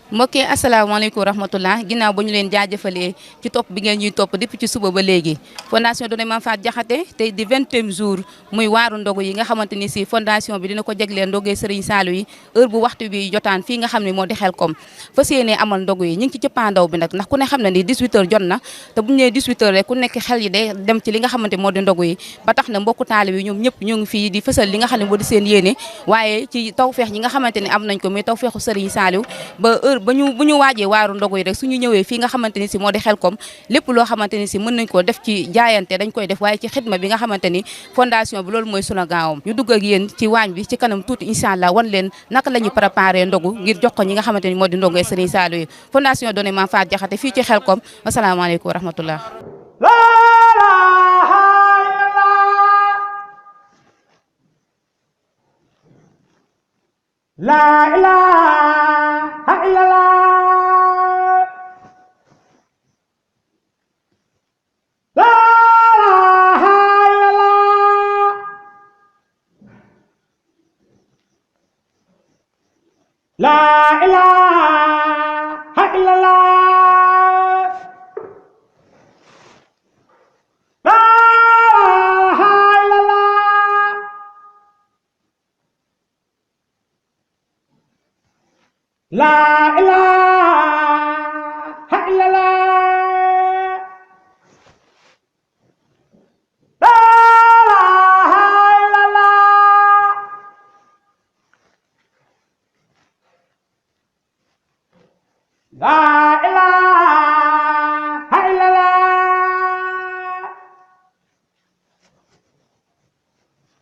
mbokk yi asalaamaaleykum wa rahmatullah ginnaaw ba ñu leen jaajëfalee ci topp bi ngeen ñuy topp depuis ci suba ba léegi fondation Donnez Mame Faty Diakhaté tey di 20e jour muy waaru ndogu yi nga xamante ni si fondation bi dina ko jagleel ndogee Serigne Saliou yi heure bu waxtu bi jotaan fii nga xam ne moo di Xelkom fas yéenee amal ndogu yi ñu ngi ci cëppaandaw bi nag ndax ku ne xam ne ni 18h jot na te bu ñu nee 18h rek ku nekk xel yi day dem ci li nga xamante moo di ndogu yi ba tax na mbokku taalib yi ñoom ñëpp ñoo ngi fii di fësal li nga xam ne moo di seen yéene waaye ci tawfeex ñi nga xamante ni am nañ ko muy tawfeexu Serigne Saliou ba heure bu ñu waajee waaru ndogu yi rek suñu ñëwee fii nga xamante ni si moo di Xelkom lépp loo xamante ni si mën nañ koo def ci jaayante dañ koy def waaye ci xidma bi nga xamante ni fondation bi loolu mooy sunu gaawam ñu dugg ak yéen ci waañ bi ci kanam tuuti incha allah wan leen naka la ñu préparé ndogu ngir jox ko ñi nga xamante ni moo di ndogee Serigne Saliou yi fondation Donnez Mame Faty Diakhaté fii ci Xelkom asalaamaaleykum wa rahmatullah La ilaha illallah La ilaha illallah La ilaha illallah La ilaha illallah La ilaha illallah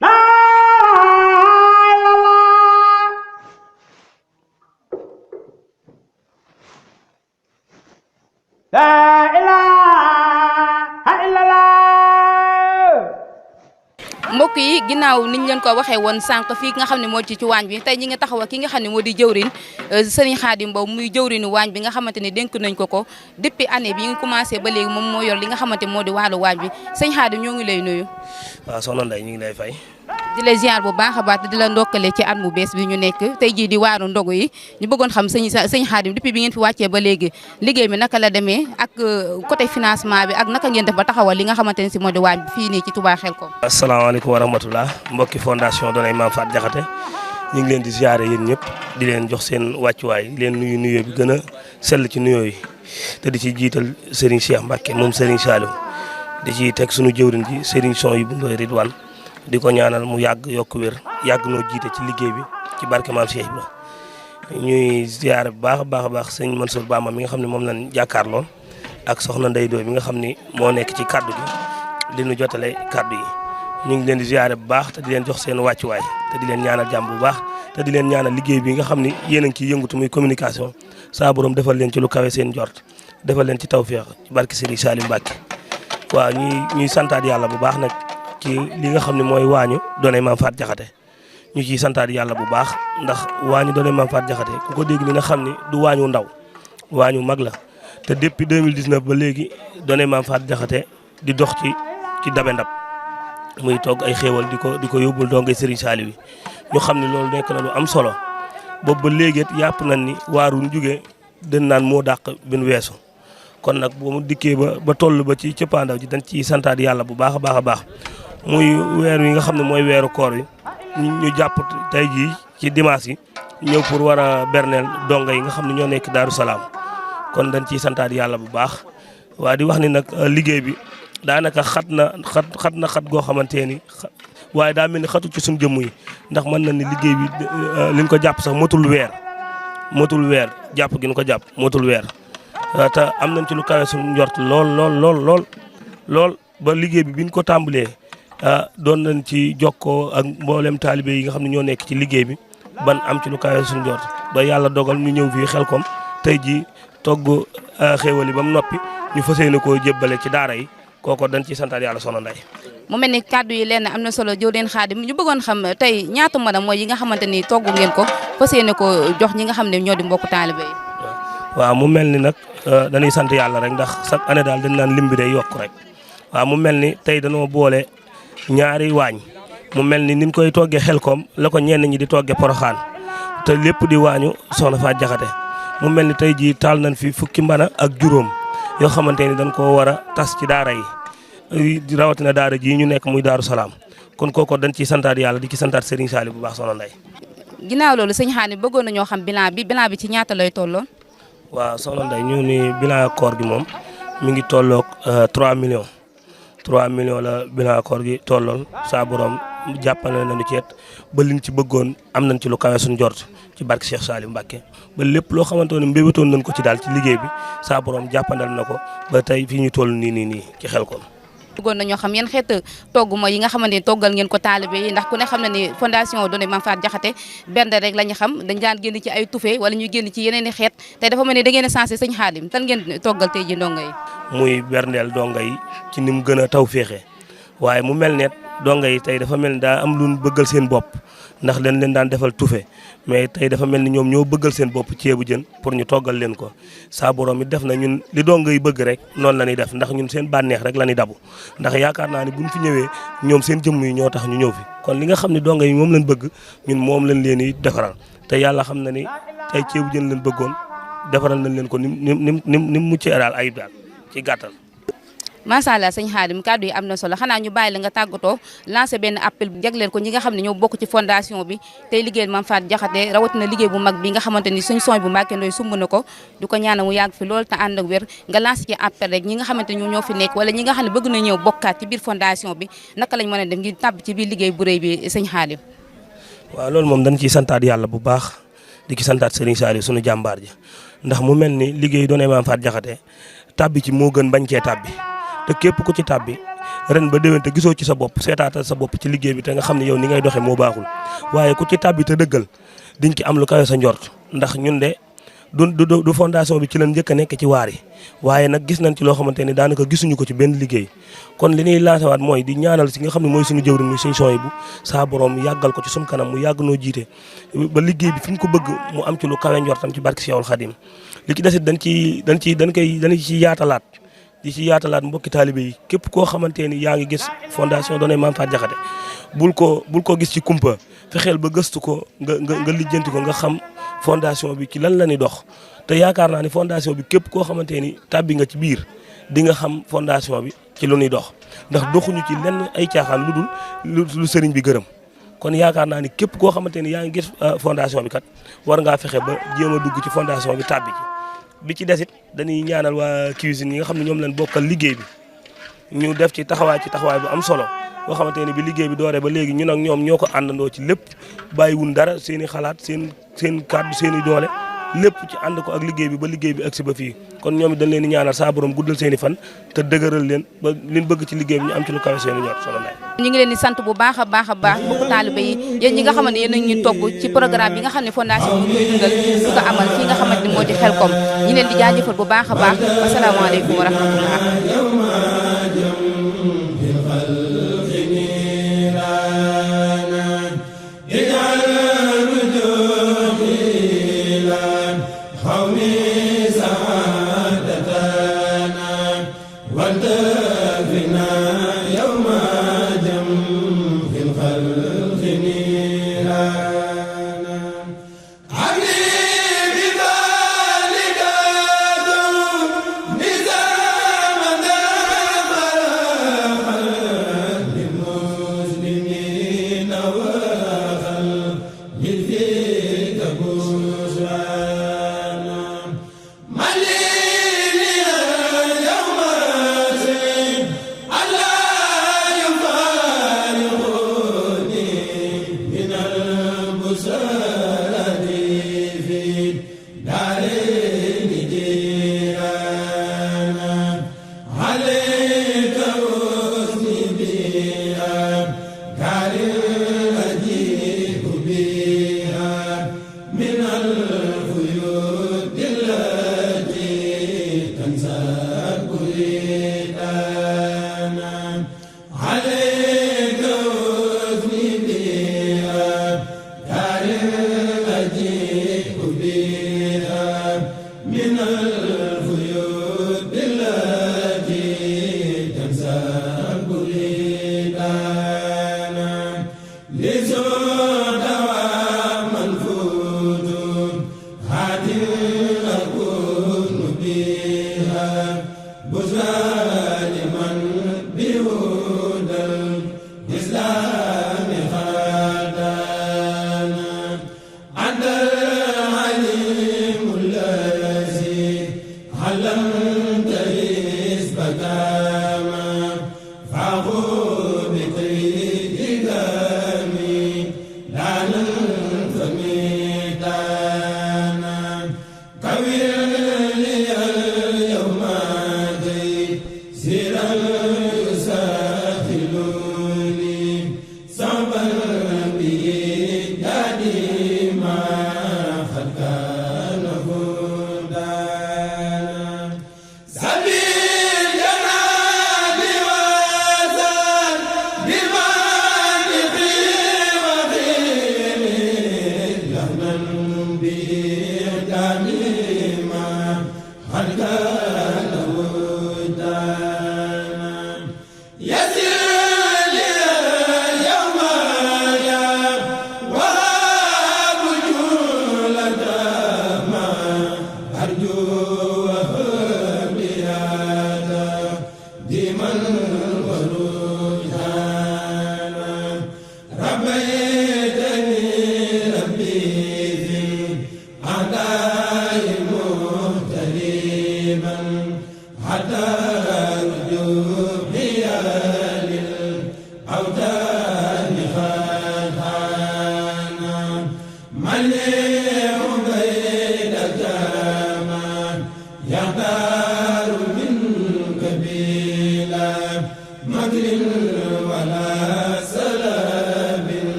La ilaha illallah La ilaha illallah mbokk yi ginnaaw niñ leen ko waxee woon sànq fii nga xam ne moo ci waañ bi tey ñi nga taxaw ak ki nga xam ne moo di jëwrin Serigne Khadim Mbow muy jëwrinu waañ bi nga xamante ne dénk nañ ko depuis année bi nga commencé ba léegi moom moo yor li nga xamante moo di wàllu waañ bi sëñ Khadim ñoo ngi lay nuyu. waaw soxna Ndeye ñu ngi lay fay. di la ziar bu baax a baax di la ndokkale ci at mu bees bi ñu nekk tey jii di waaru ndogu yi ñu bëggoon xam sëñ Khadim depuis bi ngeen fi wàccee ba léegi liggéey bi naka la demee ak côté financement bi ak naka ngeen def ba taxawal li nga xamante ne si moo di waañ bi fii nii ci Touba Xelkom. asalaamaaleykum wa rahmatullah mbokki fondation Donnez Mame Faty Diakhaté ñu ngi leen di ziare yéen ñëpp di leen jox seen wàccuwaay di leen nuyoo bi gën a sell ci nuyoo yi te di ci jiital Serigne Cheikh Mbacke moom Serigne Saliou di ci teg sunu jëwriñ ji Serigne Souhaïbou Ndoye Ridwane di ko ñaanal mu yàgg yokk wér yàgg noo jiite ci liggéey bi ci barke Maam Cheikh Ibra ñuy ziare bu baax a baax a baax sëñ Mansour Bamba mi nga xam ne moom lañ jàkkaarloon ak soxna Ndeye Doy mi nga xam ni moo nekk ci kaddu gi di nu jotale kaddu yi ñu ngi leen di ziare bu baax te di leen jox seen wàccuwaay te di leen ñaanal jàmm bu baax te di leen ñaanal liggéey bi nga xam ni yéen a ngi ciy yëngatu muy communication saa borom defal leen ci lu kawe seen jort defal leen ci tawfeex ci barke Serigne Saliou Mbacke waaw ñuy santaat yàlla bu baax nag ci li nga xam ne mooy waañu Donnez Mame Faty Diakhaté ñu ciy santaat yàlla bu baax ndax waañu Donnez Mame Faty Diakhaté ku ko dégg ni nga xam ni du waañu ndaw waañu mag la te depuis 2019 ba léegi Donnez Mame Faty Diakhaté di dox ci dabe ndab muy togg ay xéewal di ko yóbbul dongay Serigne Saliou yi ñu xam ne loolu nekk na lu am solo boobu ba léegi yàpp nañ ni waaru ñu jugee dën naan moo dàq bin weesu kon nag boo mu dikkee ba toll ba ci cëppaandaw ji dañ ci santaat yàlla bu baax a baax a baax muy weer wi nga xam ne mooy weeru koor wi ñu jàpp tey jii ci dimanche yi ñëw pour war a berneel donga yi nga xam ne ñoo nekk Daaru Salaam kon dañ ciy santaat yàlla bu baax waa di wax ni nag liggéey bi daanaka xat na goo xamante ni waaye daa mel ni xatu ci suñu jëmm yi ndax mën na ni liggéey bi liñ ko jàpp sax motul weer jàpp gi ñu ko jàpp motul weer te am nañ ci lu kawe suñu njort lool ba liggéey bi biñ ko tàmbalee doon nañ ci jokkoo ak mboolem taalibe yi nga xam ne ñoo nekk ci liggéey bi ban am ci lu kawe suñu njort ba yàlla dogal ñu ñëw fii Xelkom tey jii togg xéewal yi ba mu noppi ñu fas yéene koo jébbale ci daara yi kooku dañ ciy santaat yàlla soxna Ndeye. mu mel ni kàddu yi lenn am na solo jëwriñ Khadim ñu bëggoon xam tey ñaata madam mooy yi nga xamante ni togg ngeen ko fas yéene ko jox ñi nga xam ne ñoo di mbokku taalibe yi. waaw mu mel ni nag dañuy sant yàlla rek ndax chaque année daal dañ naan lim bi day yokk rek waaw mu mel ni tey dañoo boole ñaari waañ mu mel ni niñ koy toggee Xelkom la ko ñenn ñi di toggee Poroxaan te lépp di waañu Soxna Faty Diakhaté mu mel ni tey jii taal nañ fi fukki mbana ak juróom yoo xamante ni dañ koo war a tas ci daara yi rawatina daara ji ñu nekk muy Daaru Salaam kon kooku dañ ciy santaat yàlla di ci santaat Serigne Saliou bu baax soxna Ndeye. ginnaaw loolu sëñ Xaadim bëggoon nañoo xam bilan bi ci ñaata lay tolloon. waaw soxna Ndeye ñu ni bilan koor gi moom mi ngi tolloog 3 millions 3 millions la bilan koor gi tolloon saa borom jàppale nañu ci ba liñ ci bëggoon am nañ ci lu kawe suñu jort ci barke Cheikh Saliou Mbacké ba lépp loo xamante ne mbébétoon nañ ko ci daal ci liggéey bi saa borom jàppandal na ko ba tey fii ñu toll nii ci Xelkom. bëggoon nañoo xam yan xeet togg mooy yi nga xamante ni toggal ngeen ko taalibe yi ndax ku ne xam na ni fondation Donay Mame Faty Diakhaté benn rek la ñu xam dañ daan génn ci ay tufe wala ñu génn ci yeneen i xeet te dafa mel ni da ngeen a sensé sëñ Xaadim tan ngeen toggal tey ji ndongo yi. muy berndeel donga yi ci ni mu gën a taw féexe waaye mu mel ne donga yi tey dafa mel ni daa am lu bëggal seen bopp ndax dañ leen daan defal tufe mais tey dafa mel ni ñoom ñoo bëggal seen bopp ceebu jën pour ñu toggal leen ko saa borom it def na ñun li donga yi bëgg rek noonu la ñuy def ndax ñun seen bànneex rek la ñuy dabu ndax yaakaar naa ni buñ fi ñëwee ñoom seen jëmm yi ñoo tax ñu ñëw fi kon li nga xam ne donga yi moom lañ bëgg ñun moom lañ leen di defaral te yàlla xam na ni tey ceebu jën lañ bëggoon defaral nañ leen ko ni muccee daal ayib daal ci gàttal. macha allah sëñ Xaadim kàddu yi am na solo xanaa ñu bàyyi la nga tàggatoo lancé benn appel jagleel ko ñi nga xam ne ñoo bokk ci fondation bi tey liggéeyal Mame Faty Diakhaté rawatina liggéey bu mag bi nga xamante ni suñ sooñ bu Mbacké Ndoye sumb na ko du ko ñaanal mu yàgg fi loolu te ànd ak wér nga lancé ci appel rek ñi nga xamante ni ñoo fi nekk wala ñi nga xam ne bëgg na ñëw bokkaat ci biir fondation bi naka lañ mën a def ngir tàbb ci biir liggéey bu rëy bi sëñ Xaadim. waaw loolu moom dañ ciy santaat yàlla bu baax di ci santaat Serigne Saliou suñu jàmbaar ji ndax mu mel ni liggéey Donay Mame Faty Diakhaté tàbbi ci moo gën bañ cee tàbbi te képp ku ci tàbbi ren ba déwén te gisoo ci sa bopp seetaatal sa bopp ci liggéey bi te nga xam ne yow ni ngay doxee moo baaxul waaye ku ci tàbbi te dëggal diñ ci am lu kawe sa njort ndax ñun de du fondation bi ci leen njëkk a nekk ci waar yi waaye nag gis nañ ci loo xamante ni daanaka gisuñu ko ci benn liggéey kon li ñuy lancé waat mooy di ñaanal si nga xam ne mooy suñu jëwriñ muy suñu sooy bu saa borom yàggal ko ci suñu kanam mu yàgg noo jiite ba liggéey bi fi mu ko bëgg mu am ci lu kawe njortam ci barke Cheikhul Khadim li ci desit dañ ci yaatalaat di ci yaatalaat mbokki taalibe yi képp koo xamante ni yaa ngi gis fondation Donay Mame Faty Diakhaté bul ko gis ci kumpa fexeel ba gëstu ko nga lijjanti ko nga xam fondation bi ci lan la ñuy dox te yaakaar naa ni fondation bi képp koo xamante ni tàbbi nga ci biir di nga xam fondation bi ci lu ñuy dox ndax doxuñu ci lenn ay caaxaan lu sëriñ bi gërëm kon yaakaar naa ni képp koo xamante ni yaa ngi gis fondation bi kat war ngaa fexe ba jéem a dugg ci fondation bi tàbbi ci bi ci desit dañuy ñaanal waa cuisine yi nga xam ne ñoom leen bokkal liggéey bi ñu def ci taxawaay bu am solo boo xamante ne bi liggéey bi dooree ba léegi ñun ak ñoom ñoo ko àndandoo ci lépp bàyyiwun dara seen i xalaat seen kàddu seen i doole lépp ci ànd ko ak liggéey bi ba liggéey bi agsi ba fii kon ñoom it dañ leen di ñaanal saa borom guddal seen i fan te dëgëral leen ba liñ bëgg ci liggéey bi ñu am ci lu kawe seen i ñor solo naay ñu ngi leen di sant bu baax a baax mbokku taalibe yi yéen ñi nga xamante ne yéen a ngi topp ci programme yi nga xam ne fondation bi koy dundal di ko amal fii nga xamante ni moo di Xelkom ñi leen di jaajëfal bu baax a baax asalaamaaleykum wa rahmatullah Hadi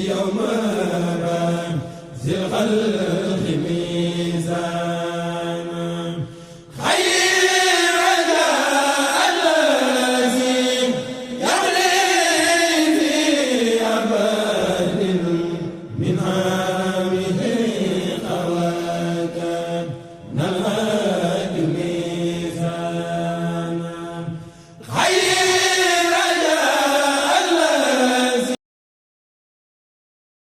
يوم ذي الخلق